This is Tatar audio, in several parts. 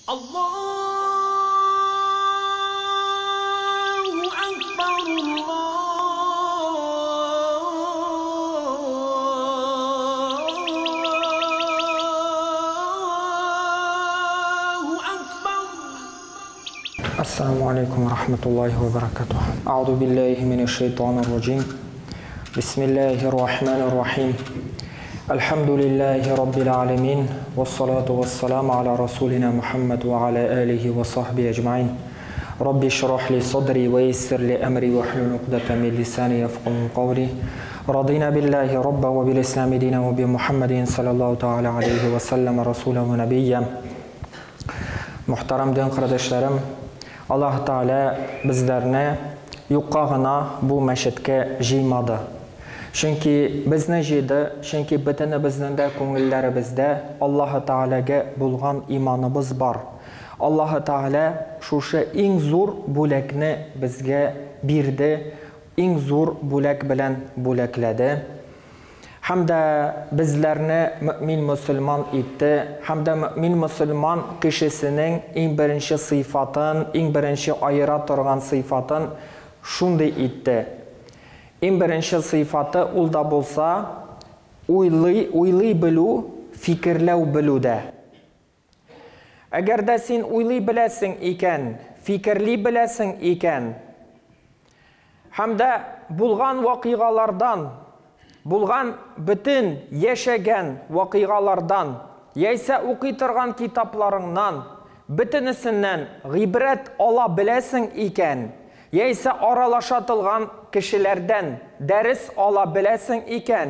Allahu Akbar, Allahu Akbar. Assalamu alaikum wa rahmatullahi wa barakatuh. A'udhu billahi minash shaitanir rajim. Bismillahir rahmanir rahim. Alhamdulillahi rabbil alamin. Wassalatu wassalamu ala rasulina Muhammad wa ala alihi wa sahbihi ajma'in. Rabbi shrah li sadri wa yassir li amri wa hlul 'uqdatan min lisani yafqahu qawli. Radina billahi rabba wa bil islami dinan wa bi Muhammadin sallallahu ta'ala alayhi wa sallam rasulahu wa nabiyyan. Muhtaram din qardaşlarım, Allah Teala bizlerine yuqqağına bu meşitke jiymadı. Çünkü bizni jiydi, çünkü bütünü bizden de ko'ngillerimizde Allah Teala'ga bo'lgan imanımız var. Allah Teala şuşu eng zo'r bo'lakni bizga berdi, eng zo'r bo'lak bilan bo'lakladi. Hamda bizlarni mümin Müslüman etdi. Hamda mümin Müslüman kişisinin eng birinchi sifatın, eng birinchi ayıra turgan sifatın şunday etdi. Eng birinchi sifati ulda bo'lsa, o'ylay bilu, fikrlaw biluda. Agarda sen o'ylay bilasan ekan, fikrli bilasan ekan, hamda bo'lgan voqealardan, bo'lgan bütün yaşagan voqealardan, yaysa o'qiy turgan kitoblaringdan bütünisinden g'ibrat ola bilasan ekan, yaysa aralashatılgan kişilerden ders ola bilasan ekan,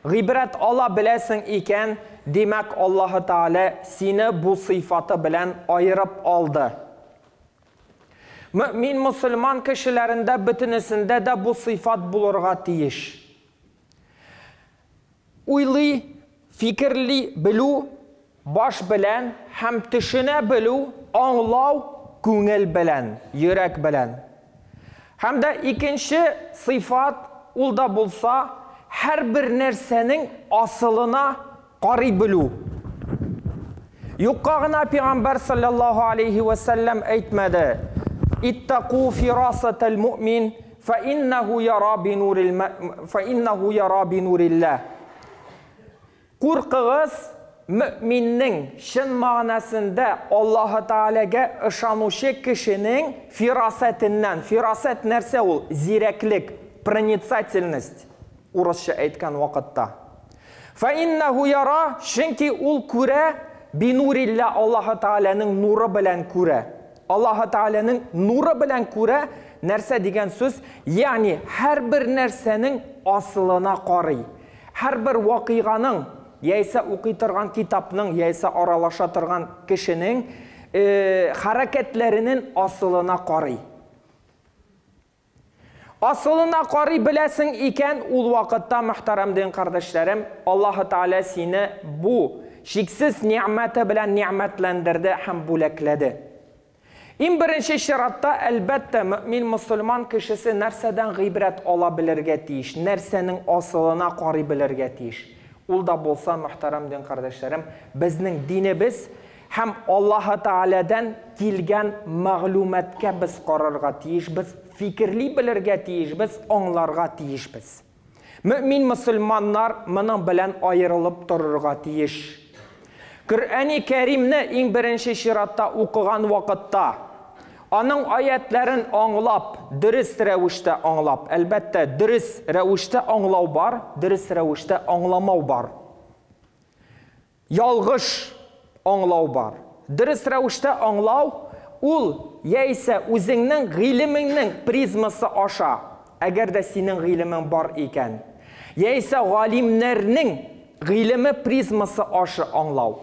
g'ibrat ola bilasan ekan, demak Alloh Taala seni bu sıfatı bilan ayırıp aldı. Mümin Müslüman kişilerinde bütünisinde de bu sıfat bulurga tiyiş. O'ylay, fikrli bilu, bosh bilan, ham tushuna bilu, anglaw, ko'ngil bilan, yurak bilan. Hamda ikinci sıfat ulda bo'lsa, her bir narsaning aslına qari bilu. Yuqqağına Peygamber sallallahu aleyhi ve sellem aytmadi: "İttaqu firasatal mu'min fa innahu yara bi nurillah." Qo'rqig'iz müminning shin ma'nosida Alloh Taolaga ishonuvchi kishining firosatidan, firosat narsa u ziraklik, proницательность o'rischa aytgan vaqtda. Fa innahu yara, chunki ul ko'ra bi nurillah, Alloh Taolaning nuri bilan ko'ra. Alloh Taolaning nuri bilan ko'ra narsa degan so'z, ya'ni har bir narsaning aslına qari. Har bir voqeaning, yaysa o'qiy turgan kitobning, yaysa aralasha turgan kishining harakatlarining aslına qari. Aslına qari bilasan ekan, ul vaqtda muhtaram din qardoshlarım, Alloh Taala seni bu cheksiz ne'mati bilan ne'matlantirdi, ham bo'lakladi. Eng birinchi sharatda albatta mümin Müslüman kishisi narsadan g'ibrat ola bilirga tiyish, narsaning aslına qari bilirga tiyish. Ulda bo'lsa muhtaram din qardoshlarım, bizning dinimiz ham Alloh Taoladan kelgan ma'lumotga biz qarorga tiyish, biz fikrli bilirga tiyish, biz anglarga tiyishmiz. Mümin Müslümanlar buning bilan ayrilib tururga tiyish. Qur'oni Karimni eng birinchi shiratda o'qigan vaqtda onun ayetlerin anglab, dürüst ravishda anglab, albatta dürüst ravishda anglaw var, dürüst ravishda anglamaw var. Yolg'ish anglaw var. Dürüst ravishda anglaw ul yaysa o'zingning g'ilmingning prizmasi osha, agarda sening g'ilming bor ekan, yaysa g'olimlarning g'ilmi prizmasi osha anglaw.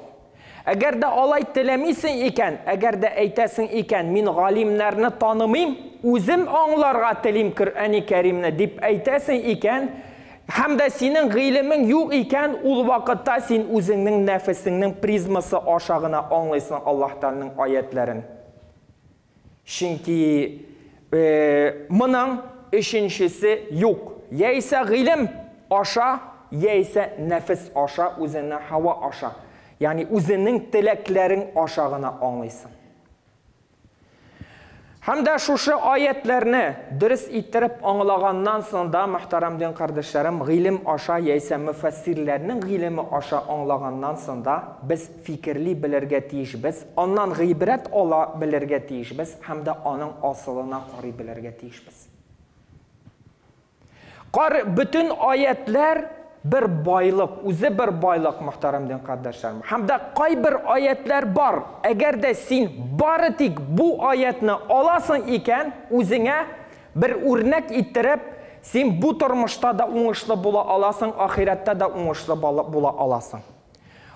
Agarda olay tilamaysan ekan, agarda aytasan ekan, men g'olimlarni tanimayman, o'zim anglarga tilim Qur'oni Karimni deb aytasan ekan, hamda sening g'ilming yo'q ekan, ul vaqtda sen o'zingning nafsingning prizmasi oshag'ini anglaysan Alloh taolaning oyatlarini. Chunki buning uchinchisi yo'q. Yaysa g'ilm osha, yaysa nafs osha, o'zini havo osha. Yani үзенең теләкләрен аша гына аңлыйсың. Һәм дә шушы аятларны дөрес иттереп аңлаганнан соң да, мөхтәрәм дин кардәшләрем, гыйлем аша яисә муфассирләрнең гыйлеме аша аңлаганнан соң да, без фикерли белергә тиешбез, аннан гыйбрәт ала белергә тиешбез, һәм дә аның асылына карый белергә тиешбез. Bütün аятлар bir байлык, үзе bir байлык, мөхтәрәм дин кардәшләрем. Һәм дә кайбер аятлар бар. Әгәр дә син бары тик бу аятны аласың икән, үзеңә bir үрнәк иттереп, син бу тормышта да уңышлы була аласың, ахирәттә дә уңышлы була аласың.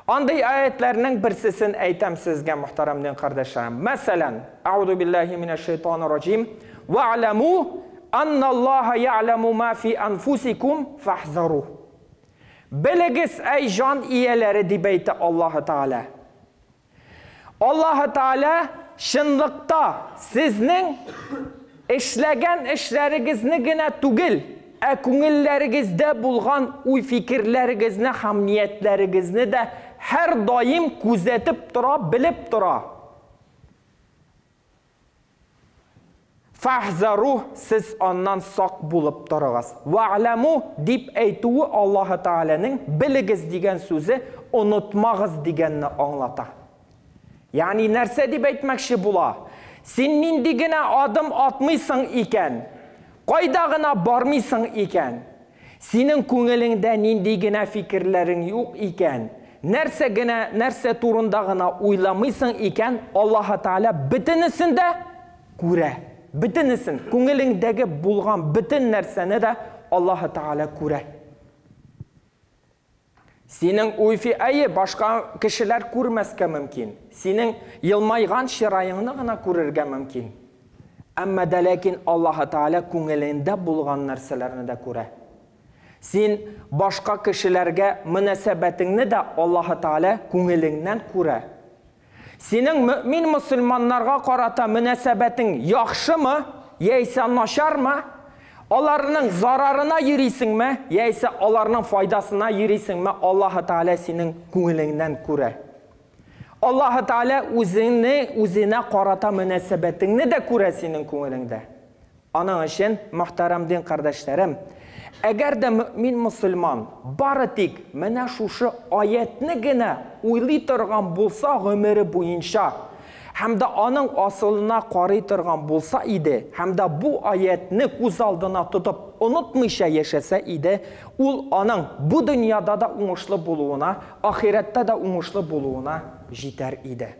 Андый аятларның берсесен әйтәм сезгә, мөхтәрәм дин кардәшләрем. Мәсәлән, аузу биллаһи минәш шайтанир раҗим, вa'lamu anna Allaha ya'lamu ma fi anfusikum fahzaruh. Bilегез, әй жан ияләре, дип әйтә Аллаһы Таала. Аллаһы Таала шынлыкта сезнең эшләгән эшләрегезне генә түгел, күңелләрегездә булган уй фикерләрегезне һәм ниятләрегезне дә һәр даим күзәтеп тора, белеп тора. Фахзарух, сез аннан сак булып торыгыз. Вa'lamu дип әйтүе Аллаһы Тааланың билегез дигән сүзе онытмагыз дигәнне аңлата. Ягъни нәрсә дип әйтмәкче була? Син нинди генә адым атмыйсың икән, кайда гына бармыйсың икән, синең күңелеңдә нинди генә фикерләрең юк икән, нәрсә турында гына уйламыйсың икән, Аллаһы Таала бөтенесен дә күрә. Бөтенесен, күңелеңдәге булган бөтен нәрсәне дә Аллаһы Таала күрә. Синең уйфи башка кешеләр күрмәскә мөмкин. Синең елмайган чырайыңны гына күрергә мөмкин. Әмма дә ләкин Аллаһы Таала күңелендә булган нәрсәләрне дә күрә. Син башка кешеләргә мөнәсәбәтеңне дә Аллаһы Таала күңелеңнән күрә. Синең мөмин мусульманнарга карата мөнәсәбәтең яхшымы, яисә начармы? Аларның зарарына йөрисеңме, яисә аларның файдасына йөрисеңме? Аллаһы Таала синең күңелеңнән күрә. Аллаһы Таала үзенә карата мөнәсәбәтеңне дә күрә синең күңелеңдә. Аның өчен, мөхтәрәм дин кардәшләрем, әгәр дә мөмин мусульман бары тик менә шушы аятны генә уйлый торган булса гомере буенча, һәм дә аның асылына карый торган булса иде, һәм дә бу аятны күз алдына тотып онытмыйча яшәсә иде, ул аның бу дөньяда да уңышлы булуына, ахирәттә дә уңышлы булуына җитәр иде.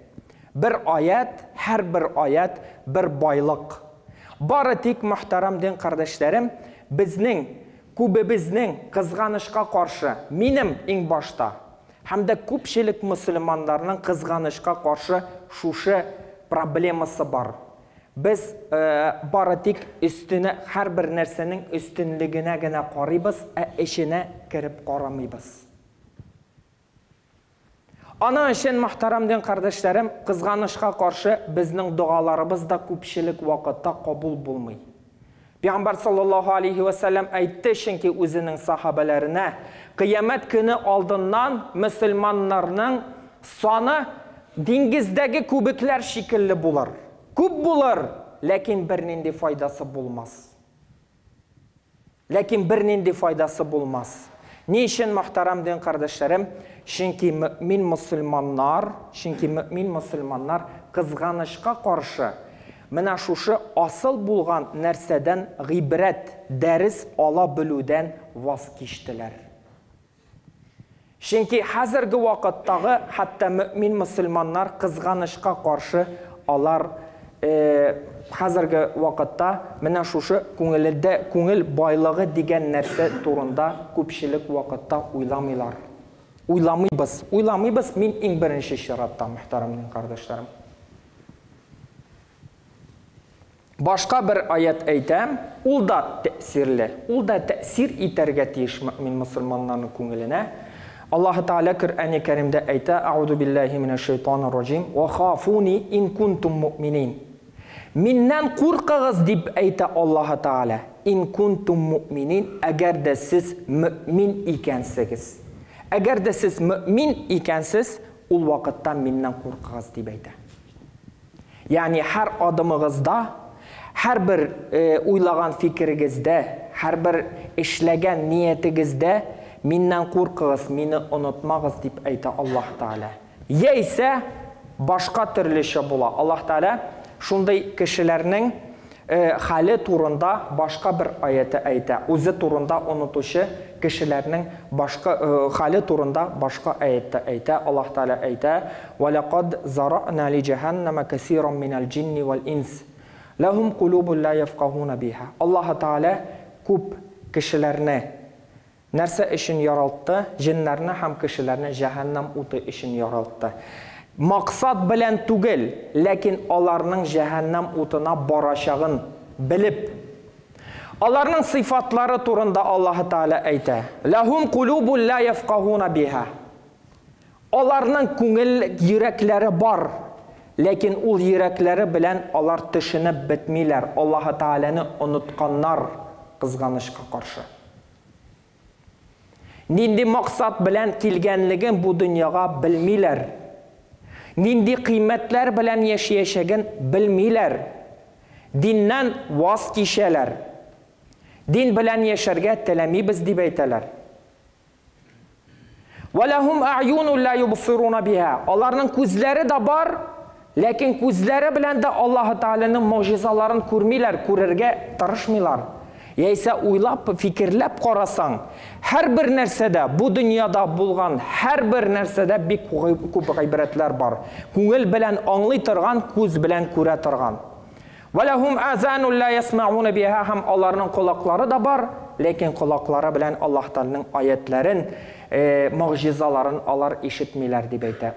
Бер аят, һәр бер аят бер байлык. Бары тик, мөхтәрәм дин кардәшләрем, безнең күбебезнең кызганышка каршы, минем иң башта, һәм дә күпчелек мусульманнарның кызганышка каршы шушы проблемасы бар. Без бары тик өстенә һәр бер нәрсәнең өстенлегенә генә карыйбыз, эченә кирип карамыйбыз. Аның өчен, мөхтәрәм дин кардәшләрем, кызганышка каршы безнең дуаларыбыз да күпчелек вакытта кабул булмый. Пәйгамбәр саллаллаһу алейхи ва саллям әйтте, чөнки үзенең сахабаларына, кыямәт көне алдыннан мусульманнарның саны диңгездәге күбекләр шикелле булыр. Күп булыр, ләкин бернинди файдасы булмас. Ни өчен, мөхтәрәм дин кардәшләрем? Чөнки мөмин мусульманнар кызганышка каршы менә шушы асыл булган нәрсәдән гыйбрәт, дәрес ала белүдән ваз кичтеләр. Чөнки хәзерге вакыттагы хәтта мөмин мусульманнар кызганышка каршы алар хәзерге вакытта менә шушы күңел байлыгы дигән нәрсә турында күпчелек вакытта уйламыйлар. Уйламыйбыз, мин иң беренче чиратта, мөхтәрәм кардәшләрем. Башка бер аят әйтәм, ул да тәэсирле, ул да тәэсир итәргә тиеш мөмин мусульманнарның күңеленә. Аллаһы Таала Коръәни Кәримдә әйтә: "Аузу биллаһи минәш шайтанир раҗим, ва хафуни ин кунтум муъминин." Миннән куркыгыз дип әйтә Аллаһы Таала. Ин кунтум муъминин, әгәр дә сез мөмин икәнсегез. Әгәр дә сез мөмин икәнсез, ул вакытта миннән куркыгыз дип әйтә. Ягъни һәр адымыгызда, һәрбер уйлаган фикерегездә, һәрбер эшләгән ниятегездә миннән куркыгыз, мине онытмагыз дип әйтә Аллаһ Таала. Яисә башка төрлечә була. Аллаһ Таала шундый кешеләрнең хәле турында башка бер аяты әйтә. Үзе турында онытучы кешеләрнең башка хәле турында башка аятта әйтә. Аллаһ Таала әйтә: "Ва лaqad зарa'na ли джаханнама касиран минал джинни вал инс, лахум кулубун ла яфқахуна биха." Аллаһ Таала күп кешеләрне нәрсә өчен яралтты? Җиннәрне һәм кешеләрне җәһәннәм уты өчен яралтты. Максат белән түгел, ләкин аларның җәһәннәм утына барачагын белеп. Аларның сыйфатлары турында Аллаһ Таала әйтә: "Лахум кулубун ла яфқахуна биха." Аларның күңел йөрәкләре бар, ләкин ул йөрәкләре белән алар төшенеп бетмиләр. Аллаһ Тааланы онытканнар, кызганычка каршы. Нинди максат белән килгәнлеген бу дөньяга белмиләр. Нинди кыйммәтләр белән яшәячәген белмиләр. Диннән ваз кичәләр. Дин белән яшәргә теләмибез дип әйтәләр. Валахум а'юнун ла юбсируна биха. Аларның күзләре дә бар, ләкин күзләре белән дә Аллаһ Тааланың мөҗизаларын күрмиләр, күрергә тырышмыйлар. Яисә уйлап, фикерләп карасаң, һәрбер нәрсәдә, бу дөньяда булган һәрбер нәрсәдә бик күп гыйбрәтләр бар. Күңел белән аңлый торган, күз белән күрә торган. Валахум азанун ла ясмауна биха. Һәм аларның колаклары да бар, ләкин колаклары белән Аллаһ Тааланың аятларын, мөҗизаларын алар ишетмиләр дип әйтә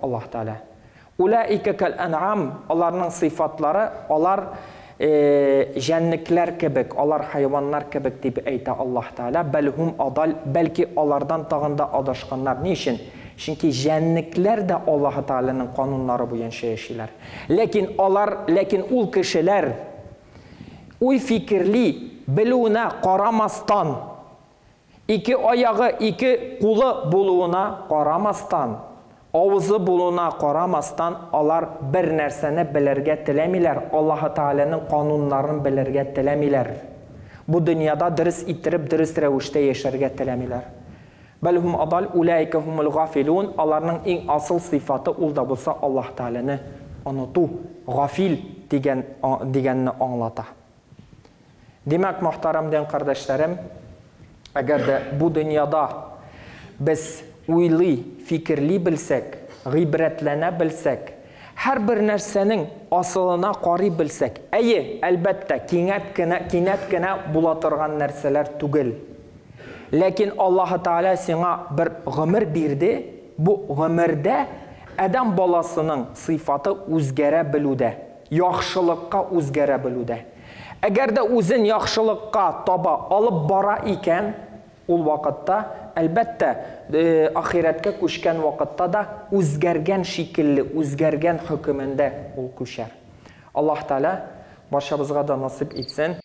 Аллаһ Таала. Улаика кал ан'ам. Аларның сыйфатлары, алар җәнникләр кебек, алар хайваннар кебек дип әйтә Аллаһ Таала. Бәлхум адал, бәлки алардан тагында адашканнар. Ни өчен? Чөнки җәнникләр дә Аллаһ Тааланың кануннары буенча яшиләр. Ләкин ул кешеләр уй фикерли, белүенә карамастан, ике аягы, ике кулы булуына карамастан, авызы булуына карамастан, алар бер нәрсәне белергә теләмиләр. Аллаһ Тааланың кануннарын белергә теләмиләр. Бу дөньяда дөрес иттереп, дөрес рәвештә яшәргә теләмиләр. Бәлхум адал улайка хумул гафилун. Аларның иң асыл сыйфаты ул да булса Аллаһ Тааланы оныту, гафил дигәнне аңлата. Димәк, мөхтәрәм дин кардәшләрем, әгәр дә бу дөньяда без уйлый, фикерли белсәк, гыйбрәтләнә белсәк, һәрбер нәрсәнең асылына карый белсәк, әлбәттә, кинәт кенә була торган нәрсәләр түгел. Ләкин Аллаһ Таала сиңа бер гомер бирде, бу гомердә адам баласының сыйфаты үзгәрә белүдә, яхшылыкка үзгәрә белүдә. Әгәр дә үзен яхшылыкка таба алып бара икән, ул вакытта, әлбәттә, ахирәткә күчкән вакытта да үзгәргән шикелле, үзгәргән хөкемендә ул күчәр. Аллаһ Таала барчабызга да насип итсен.